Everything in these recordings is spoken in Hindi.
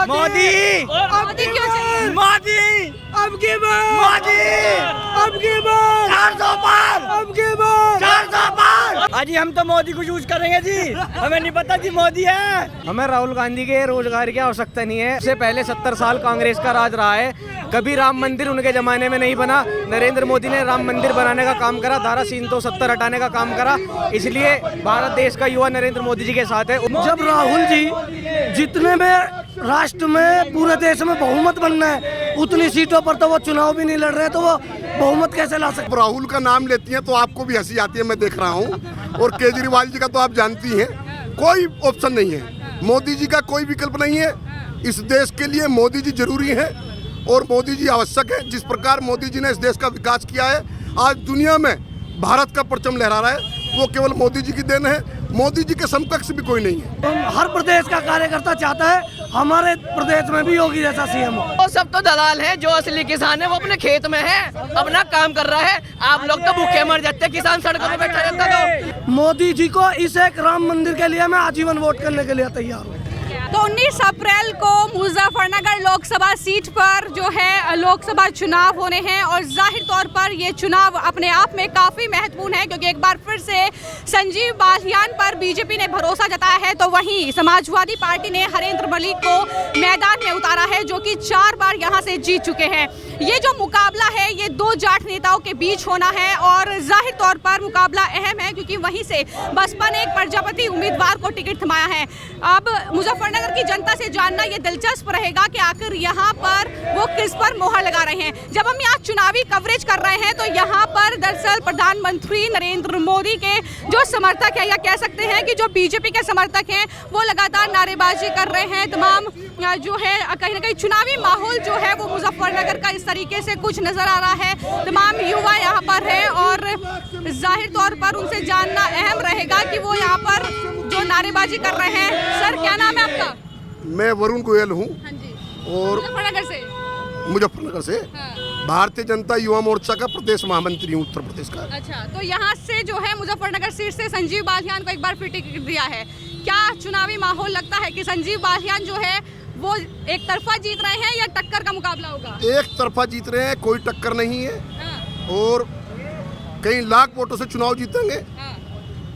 मोदी मोदी क्यों चाहिए? मोदी अब की बार मोदी 400 पार 400 पार। अजी हम तो मोदी को यूज करेंगे जी, हमें नहीं पता जी मोदी है। हमें राहुल गांधी के रोजगार की आवश्यकता नहीं है। इससे पहले 70 साल कांग्रेस का राज रहा है, कभी राम मंदिर उनके जमाने में नहीं बना। नरेंद्र मोदी ने राम मंदिर बनाने का काम करा, धारा 370 हटाने का काम करा, इसलिए भारत देश का युवा नरेंद्र मोदी जी के साथ है। जब राहुल जी जितने में राष्ट्र में पूरे देश में बहुमत बनना है, उतनी सीटों पर तो वो चुनाव भी नहीं लड़ रहे, तो वो बहुमत कैसे ला सकते? राहुल का नाम लेती हैं तो आपको भी हंसी आती है, मैं देख रहा हूँ। और केजरीवाल जी का तो आप जानती हैं, कोई ऑप्शन नहीं है। मोदी जी का कोई विकल्प नहीं है। इस देश के लिए मोदी जी जरूरी है और मोदी जी आवश्यक है। जिस प्रकार मोदी जी ने इस देश का विकास किया है, आज दुनिया में भारत का परचम लहरा रहा है, वो केवल मोदी जी की देन है। मोदी जी के समकक्ष भी कोई नहीं है। हर प्रदेश का कार्यकर्ता चाहता है हमारे प्रदेश में भी योगी जैसा सीएम हो। वो सब तो दलाल है, जो असली किसान है वो अपने खेत में है, अपना काम कर रहा है। आप लोग तो भूखे मर जाते, किसान सड़कों पे बैठा रहता। तो मोदी जी को इस एक राम मंदिर के लिए मैं आजीवन वोट करने के लिए तैयार हूँ। तो 19 अप्रैल को मुजफ्फरनगर लोकसभा सीट पर जो है लोकसभा चुनाव होने हैं और जाहिर तौर पर ये चुनाव अपने आप में काफ़ी महत्वपूर्ण है, क्योंकि एक बार फिर से संजीव बालियान पर बीजेपी ने भरोसा जताया है, तो वहीं समाजवादी पार्टी ने हरेंद्र मलिक को मैदान में उतारा है, जो कि 4 बार यहाँ से जीत चुके हैं। ये जो मुकाबला है ये 2 जाट नेताओं के बीच होना है और जाहिर तौर पर मुकाबला अहम है, क्योंकि वहीं से बसपा ने एक प्रजापति उम्मीदवार को टिकट थमाया है। अब मुजफ्फरनगर की जनता से जानना ये दिलचस्प रहेगा कि आखिर यहाँ पर वो किस पर मोहर लगा रहे हैं। जब हम यहाँ चुनावी कवरेज कर रहे हैं तो यहाँ पर दरअसल प्रधानमंत्री नरेंद्र मोदी के जो समर्थक है, या कह सकते हैं कि जो बीजेपी के समर्थक हैं, वो लगातार नारेबाजी कर रहे हैं। तमाम जो है कहीं ना कहीं चुनावी माहौल जो है वो मुजफ्फरनगर का इस तरीके से कुछ नजर आ रहा है। तमाम युवा यहाँ पर हैं और जाहिर तौर पर उनसे जानना अहम रहेगा कि वो यहाँ पर जो नारेबाजी कर रहे हैं। सर क्या नाम है आपका? मैं वरुण गोयल हूँ और मुजफ्फरनगर से भारतीय जनता युवा मोर्चा का प्रदेश महामंत्री हूँ उत्तर प्रदेश का। अच्छा, तो यहाँ से जो है मुजफ्फरनगर सीट से संजीव बालियान को एक बार फिर टिकट दिया है। क्या चुनावी माहौल लगता है कि संजीव बालियान जो है वो एक तरफा जीत रहे हैं या टक्कर का मुकाबला होगा? एक तरफा जीत रहे हैं, कोई टक्कर नहीं है और कई लाख वोटों से चुनाव जीतेंगे,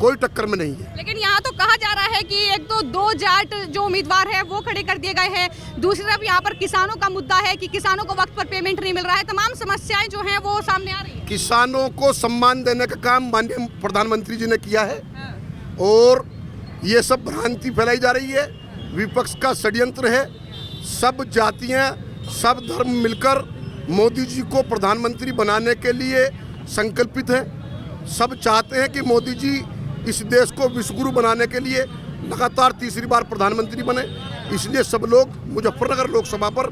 कोई टक्कर में नहीं है। लेकिन यहाँ तो कहा जा रहा है कि एक तो 2 जाट जो उम्मीदवार है वो खड़े कर दिए गए हैं, दूसरी तरफ यहाँ पर किसानों का मुद्दा है कि किसानों को वक्त पर पेमेंट नहीं मिल रहा है, तमाम समस्याएं जो हैं वो सामने आ रही हैं। किसानों को सम्मान देने का काम माननीय प्रधानमंत्री जी ने किया है और ये सब भ्रांति फैलाई जा रही है, विपक्ष का षड्यंत्र है। सब जातियाँ, सब धर्म मिलकर मोदी जी को प्रधानमंत्री बनाने के लिए संकल्पित है। सब चाहते हैं कि मोदी जी इस देश को विश्वगुरु बनाने के लिए लगातार तीसरी बार प्रधानमंत्री बने, इसलिए सब लोग मुजफ्फरनगर लोकसभा पर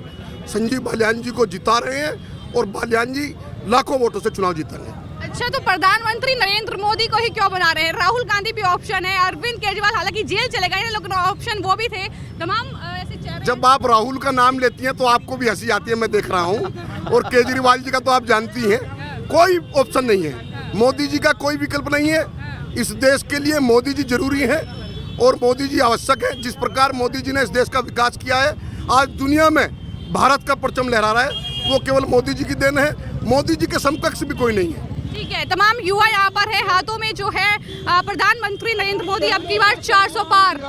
संजीव बालियान जी को जिता रहे हैं और बालियान जी लाखों वोटों से चुनाव जीतेंगे। अच्छा, तो प्रधानमंत्री नरेंद्र मोदी को ही क्यों बना रहे हैं? राहुल गांधी भी ऑप्शन है, अरविंद केजरीवाल हालांकि जेल चले गए हैं, लेकिन ऑप्शन वो भी थे। तमाम ऐसे चेहरे। जब आप राहुल का नाम लेती हैं तो आपको भी हंसी आती है, मैं देख रहा हूँ। और केजरीवाल जी का तो आप जानती हैं, कोई ऑप्शन नहीं है। मोदी जी का कोई विकल्प नहीं है। इस देश के लिए मोदी जी जरूरी है और मोदी जी आवश्यक है। जिस प्रकार मोदी जी ने इस देश का विकास किया है, आज दुनिया में भारत का परचम लहरा रहा है, वो केवल मोदी जी की देन है। मोदी जी के समकक्ष भी कोई नहीं है। ठीक है, तमाम युवा यहाँ पर है, हाथों में जो है प्रधानमंत्री नरेंद्र मोदी अब की बार 400 पार।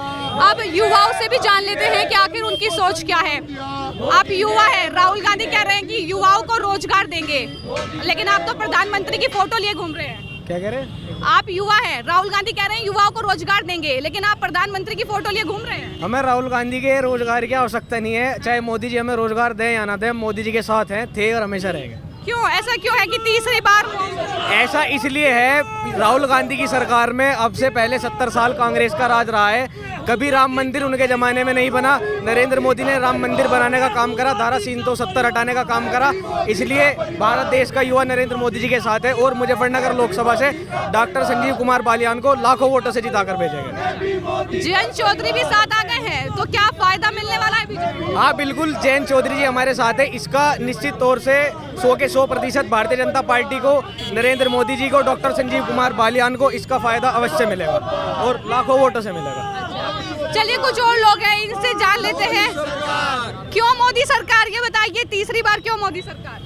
अब युवाओं से भी जान लेते हैं कि आखिर उनकी सोच क्या है। आप युवा है, राहुल गांधी कह रहे हैं कि युवाओं को रोजगार देंगे, लेकिन आप तो प्रधानमंत्री की फोटो लिए घूम रहे हैं। क्या कह रहे हैं? आप युवा है, राहुल गांधी कह रहे हैं युवाओं को रोजगार देंगे, लेकिन आप प्रधानमंत्री की फोटो लिए घूम रहे हैं। हमें राहुल गांधी के रोजगार की आवश्यकता नहीं है, चाहे मोदी जी हमें रोजगार दें या ना दें, मोदी जी के साथ हैं, थे और हमेशा रहेंगे। क्यों ऐसा क्यों है कि तीसरी बार? ऐसा इसलिए है, राहुल गांधी की सरकार में अब से पहले 70 साल कांग्रेस का राज रहा है, कभी राम मंदिर उनके जमाने में नहीं बना। नरेंद्र मोदी ने राम मंदिर बनाने का काम करा, धारा 370 हटाने का काम करा, इसलिए भारत देश का युवा नरेंद्र मोदी जी के साथ है और मुजफ्फरनगर लोकसभा से डॉक्टर संजीव कुमार बालियान को लाखों वोटों से जिताकर भेजेंगे। जयंत चौधरी भी साथ आ गए हैं, तो क्या फायदा मिलने वाला है बीजेपी? हाँ बिल्कुल, जयंत चौधरी जी हमारे साथ है। इसका निश्चित तौर से 100 के 100% भारतीय जनता पार्टी को, नरेंद्र मोदी जी को, डॉक्टर संजीव कुमार बालियान को इसका फायदा अवश्य मिलेगा और लाखों वोटों से मिलेगा। चलिए कुछ और लोग हैं, इनसे जान लेते हैं। मोदी सरकार, ये बताइए तीसरी बार क्यों मोदी सरकार?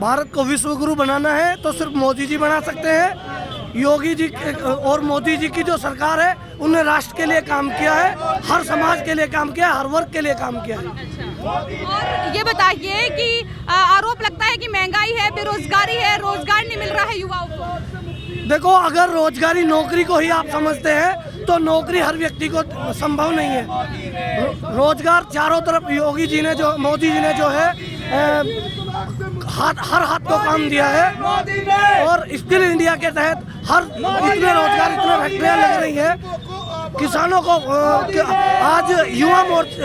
भारत को विश्व गुरु बनाना है तो सिर्फ मोदी जी बना सकते हैं। योगी जी और मोदी जी की जो सरकार है उन्होंने राष्ट्र के लिए काम किया है, हर समाज के लिए काम किया है, हर वर्ग के लिए काम किया है। और ये बताइए कि आरोप लगता है कि महंगाई है, बेरोजगारी है, रोजगार नहीं मिल रहा है युवाओं को। देखो, अगर रोजगारी नौकरी को ही आप समझते हैं तो नौकरी हर व्यक्ति को संभव नहीं है। रोजगार चारों तरफ योगी जी ने जो, मोदी जी ने जो है हर हाथ को काम दिया है। और स्किल इंडिया के तहत हर इतने रोजगार, इतने फैक्ट्रियाँ लग रही है। किसानों को आज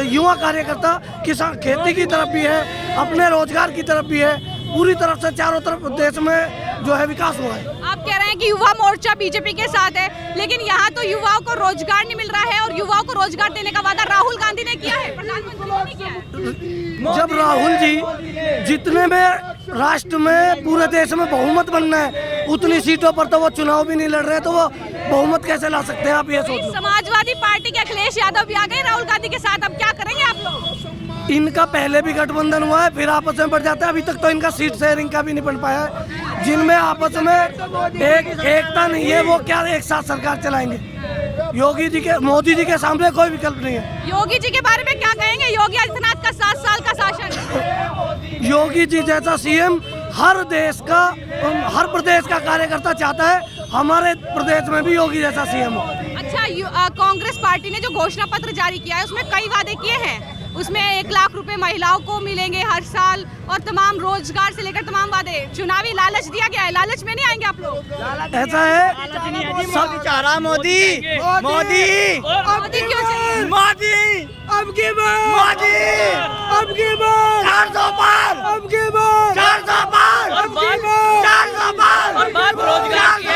युवा कार्यकर्ता किसान खेती की तरफ भी है, अपने रोजगार की तरफ भी है, पूरी तरफ से चारों तरफ देश में जो है विकास हुआ है। आप कह रहे हैं कि युवा मोर्चा बीजेपी के साथ है, लेकिन यहाँ तो युवाओं को रोजगार नहीं मिल रहा है और युवाओं को रोजगार देने का वादा राहुल गांधी ने किया है, प्रधानमंत्री ने किया है। जब राहुल जी जितने में राष्ट्र में पूरे देश में बहुमत बनना है, उतनी सीटों पर तो वो चुनाव भी नहीं लड़ रहे, तो वो बहुमत कैसे ला सकते हैं? आप ये सोच लो। समाजवादी पार्टी के अखिलेश यादव भी आ गए राहुल गांधी के साथ, अब क्या करेंगे आप लोग? इनका पहले भी गठबंधन हुआ है, फिर आपस में बढ़ जाता है। अभी तक तो इनका सीट शेयरिंग का भी नहीं बन पाया है। जिनमें आपस में एकता नहीं है, वो क्या एक साथ सरकार चलाएंगे? योगी जी के, मोदी जी के सामने कोई विकल्प नहीं है। योगी जी के बारे में क्या कहेंगे? योगी आदित्यनाथ का 7 साल का शासन। योगी जी जैसा सीएम हर प्रदेश का कार्यकर्ता चाहता है। हमारे प्रदेश में भी योगी जैसा सीएम हो। अच्छा, कांग्रेस पार्टी ने जो घोषणा पत्र जारी किया है उसमें कई वादे किए हैं। उसमें 1 लाख रुपए महिलाओं को मिलेंगे हर साल और तमाम रोजगार से लेकर तमाम वादे, चुनावी लालच दिया गया है। लालच में नहीं आएंगे आप लोग? ऐसा है, सब चाह रहा मोदी मोदी मोदी क्यों चाहिए? मोदी अब की बार, मोदी अब की बार 400 पार, अब की बार 400 पार, अब की बार 400 पार। और बात रोजगार की है।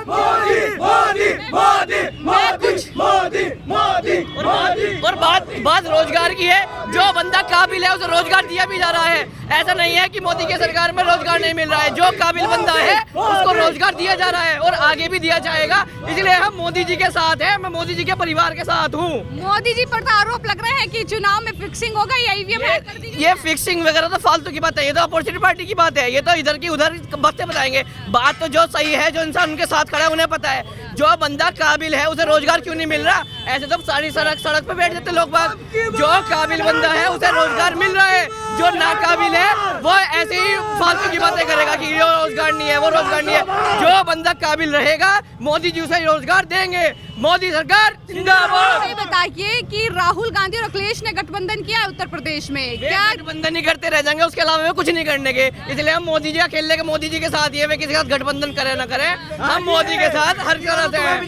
मोदी मोदी मोदी मोदी मोदी मोदी और बात रोजगार की है। जो बंदा काबिल है उसे रोजगार दिया भी जा रहा है। ऐसा नहीं है कि मोदी की सरकार में रोजगार नहीं मिल रहा है। जो काबिल बंदा है उसको रोजगार दिया जा रहा है और आगे भी दिया जाएगा। इसलिए हम मोदी जी के साथ हैं, मैं मोदी जी के परिवार के साथ हूँ। मोदी जी पर तो आरोप लग रहे हैं कि चुनाव में फिक्सिंग होगा, ईवीएम हैक कर दी। ये फिक्सिंग वगैरह तो फालतू की बात है, ये तो अपोजिट पार्टी की बात है। ये तो इधर की उधर बातें बताएंगे। बात तो जो सही है, जो इंसान उनके साथ खड़ा है उन्हें पता है। जो बंदा काबिल है उसे रोजगार क्यों नहीं मिल रहा? ऐसे तो सारी सड़क पे बैठ जाते लोग बात। जो काबिल बंदा है उसे रोजगार मिल रहा है, जो नाकाबिल है वो ऐसे ही फालतू की बातें करेगा कि ये रोजगार नहीं है, वो रोजगार नहीं है। जो बंदा काबिल रहेगा मोदी जी उसे रोजगार देंगे। मोदी सरकार जिंदाबाद। ये बताइए कि राहुल गांधी और अखिलेश ने गठबंधन किया है उत्तर प्रदेश में, क्या गठबंधन ही करते रह जाएंगे, उसके अलावा कुछ नहीं करने के। इसलिए हम मोदी जी अकेले के मोदी जी के साथ ही है। वे किसी के साथ गठबंधन करे ना करे, हम मोदी के साथ हर तरह से हैं।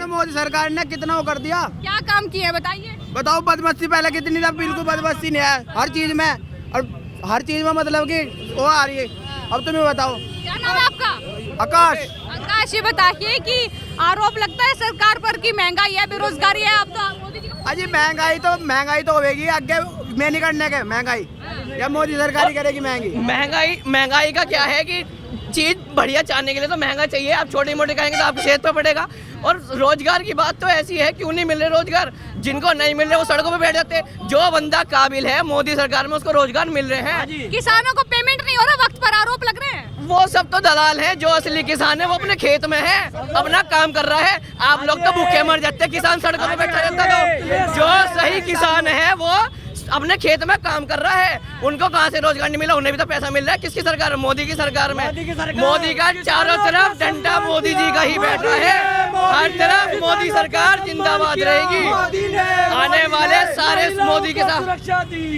मोदी सरकार ने कितना वो कर दिया, क्या काम किया है बताइए? बताओ। बदमस्ती पहले कितनी था, बिल्कुल बदमस्ती नहीं है हर चीज में, और हर चीज में मतलब कि वो आ रही है। अब तुम्हें बताओ, क्या नाम है आपका? आकाश। आकाश, ये बताइए कि आरोप लगता है सरकार पर कि महंगाई है, बेरोजगारी है। अब तो मोदी जी अजी महंगाई तो होगी आगे, मैं नहीं करने के महंगाई, या मोदी सरकार ही करेगी महंगाई का क्या है कि चीज बढ़िया चाहने के लिए तो महंगा चाहिए। आप छोटी मोटी कहेंगे तो आपकी सेहत पे पड़ेगा। और रोजगार की बात तो ऐसी है, क्यों नहीं मिल रहे रोजगार? जिनको नहीं मिल रहे वो सड़कों पे बैठ जाते हैं। जो बंदा काबिल है मोदी सरकार में उसको रोजगार मिल रहे हैं। किसानों को पेमेंट नहीं हो रहा वक्त पर, आरोप लग रहे हैं। वो सब तो दलाल है। जो असली किसान है वो अपने खेत में है, अपना काम कर रहा है। आप लोग तो भूखे मर जाते हैं, किसान सड़कों पे बैठा रहता है। जो सही किसान है वो अपने खेत में काम कर रहा है। उनको कहाँ से रोजगार नहीं मिला? उन्हें भी तो पैसा मिल रहा है। किसकी सरकार में? मोदी की सरकार में। मोदी का चारों तरफ डंडा मोदी जी का ही बैठा है। हर तरफ मोदी सरकार जिंदाबाद रहेगी। आने वाले सारे मोदी के साथ।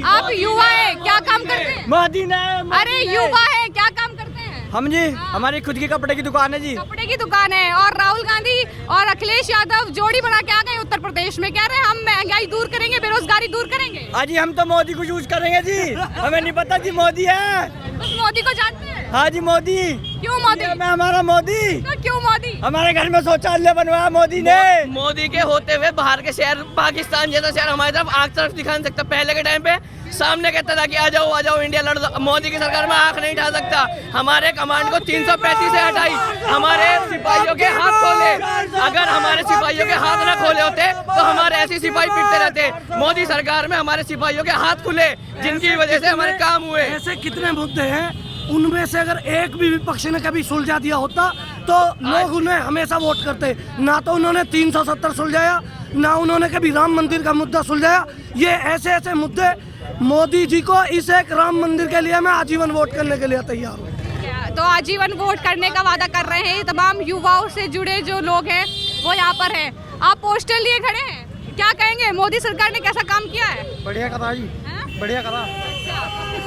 आप युवा है, क्या काम करते हैं? मोदी ने। अरे युवा है, क्या काम करते हैं? हम जी, हमारी खुद की कपड़े की दुकान है जी। कपड़े की दुकान है। और राहुल गांधी और अखिलेश यादव जोड़ी बना के आ गए उत्तर प्रदेश में, कह रहे हैं हम महंगाई दूर करेंगे, बेरोजगारी दूर करेंगे। अजी हम तो मोदी को यूज करेंगे जी, हमें नहीं पता जी मोदी है। उस मोदी को जानते हैं? हाँ जी मोदी। क्यों मोदी? मैं हमारा मोदी। तो क्यों मोदी? हमारे घर में शौचालय बनवाया मोदी ने। मोदी के होते हुए बाहर के शहर, पाकिस्तान जैसा शहर हमारी तरफ आंख तरफ दिखा नहीं सकता। पहले के टाइम पे सामने कहता था कि आ जाओ इंडिया लड़ दो। मोदी की सरकार में आंख नहीं उठा सकता। हमारे कमांड को 335 से हटाई, हमारे सिपाहियों के हाथ खोले। अगर हमारे सिपाहियों के हाथ न खोले होते तो हमारे ऐसे सिपाही पिटते रहते। मोदी सरकार में हमारे सिपाहियों के हाथ खुले, जिनकी वजह से हमारे काम हुए। ऐसे कितने मुद्दे हैं, उनमें से अगर एक भी विपक्ष ने कभी सुलझा दिया होता तो लोग उन्हें हमेशा वोट करते। ना तो उन्होंने 370 सुलझाया, ना उन्होंने कभी राम मंदिर का मुद्दा सुलझाया। ये ऐसे ऐसे मुद्दे, मोदी जी को इस एक राम मंदिर के लिए मैं आजीवन वोट करने के लिए तैयार हूँ। तो आजीवन वोट करने का वादा कर रहे हैं तमाम युवाओं से जुड़े जो लोग हैं वो यहाँ पर हैं। आप पोस्टर लिए खड़े हैं, क्या कहेंगे, मोदी सरकार ने कैसा काम किया है? बढ़िया करा जी, बढ़िया करा।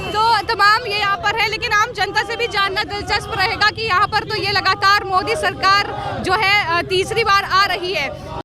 तो तमाम ये यहाँ पर है, लेकिन आम जनता से भी जानना दिलचस्प रहेगा कि यहाँ पर तो ये लगातार मोदी सरकार जो है तीसरी बार आ रही है।